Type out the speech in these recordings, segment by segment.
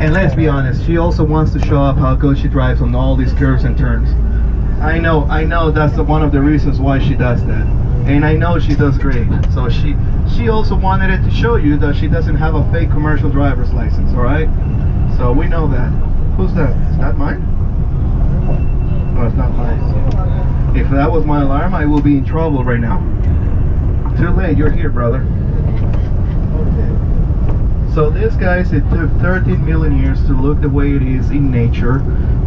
And let's be honest, she also wants to show off how good she drives on all these curves and turns. I know that's one of the reasons why she does that. And I know she does great. So she also wanted it to show you that she doesn't have a fake commercial driver's license, alright? So we know that. Who's that? Is that mine? No, it's not mine. If that was my alarm, I will be in trouble right now. Too late, you're here, brother. So this, guys, it took 13 million years to look the way it is in nature,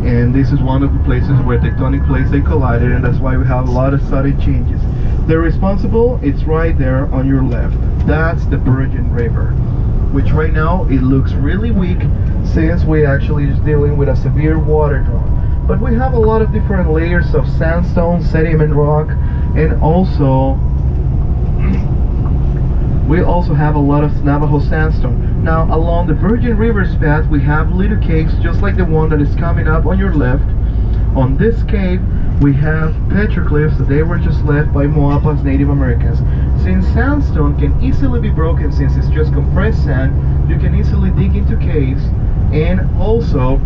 and this is one of the places where tectonic plates they collided, and that's why we have a lot of sudden changes. The responsible, it's right there on your left. That's the Virgin River, which right now it looks really weak since we actually is dealing with a severe water drought. But we have a lot of different layers of sandstone, sediment rock, and also we also have a lot of Navajo sandstone. Now, along the Virgin River's path, we have little caves just like the one that is coming up on your left. On this cave, we have petroglyphs that they were just left by Moapas Native Americans. Since sandstone can easily be broken, since it's just compressed sand, you can easily dig into caves, and also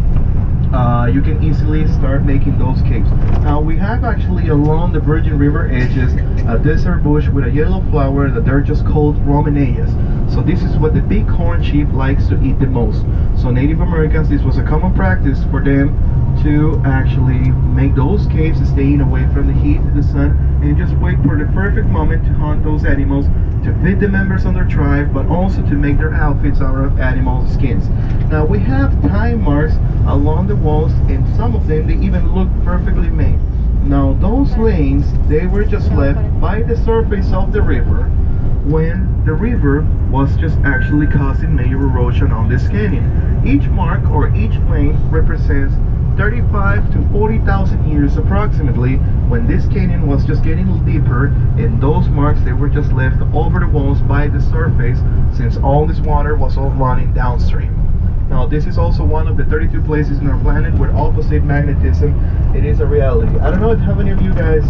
you can easily start making those caves. Now we have actually along the Virgin River edges a desert bush with a yellow flower that they're just called Romaneias. So this is what the bighorn sheep likes to eat the most. So Native Americans, this was a common practice for them to actually make those caves staying away from the heat, the sun, and just wait for the perfect moment to hunt those animals, to feed the members of their tribe, but also to make their outfits out of animal skins. Now we have time marks along the walls, and some of them they even look perfectly made. Now those lanes, they were just left by the surface of the river when the river was just actually causing major erosion on this canyon. Each mark or each lane represents 35 to 40,000 years approximately when this canyon was just getting deeper, and those marks they were just left over the walls by the surface since all this water was all running downstream. Now this is also one of the 32 places in our planet where opposite magnetism it is a reality. I don't know if how many of you guys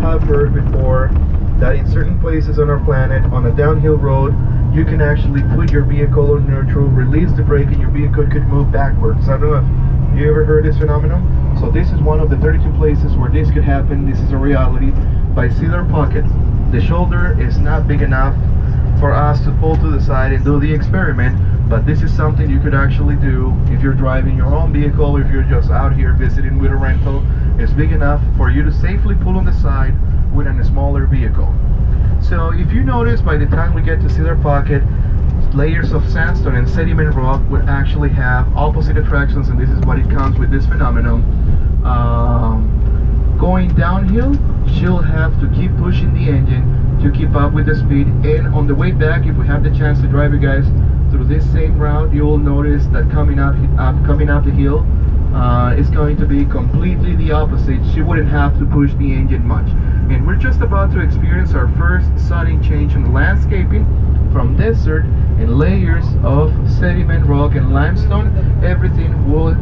have heard before that in certain places on our planet on a downhill road you can actually put your vehicle on neutral, release the brake, and your vehicle could move backwards. I don't know if you ever heard this phenomenon. So this is one of the 32 places where this could happen. This is a reality by Cedar Pocket. The shoulder is not big enough for us to pull to the side and do the experiment, but this is something you could actually do if you're driving your own vehicle, if you're just out here visiting with a rental. It's big enough for you to safely pull on the side with a smaller vehicle. So if you notice, by the time we get to Cedar Pocket, layers of sandstone and sediment rock would actually have opposite attractions, and this is what it comes with this phenomenon. Going downhill, she'll have to keep pushing the engine to keep up with the speed, and on the way back, if we have the chance to drive you guys through this same route, you'll notice that coming up the hill is going to be completely the opposite. She wouldn't have to push the engine much. And we're just about to experience our first sudden change in the landscaping from desert and layers of sediment rock and limestone. Everything will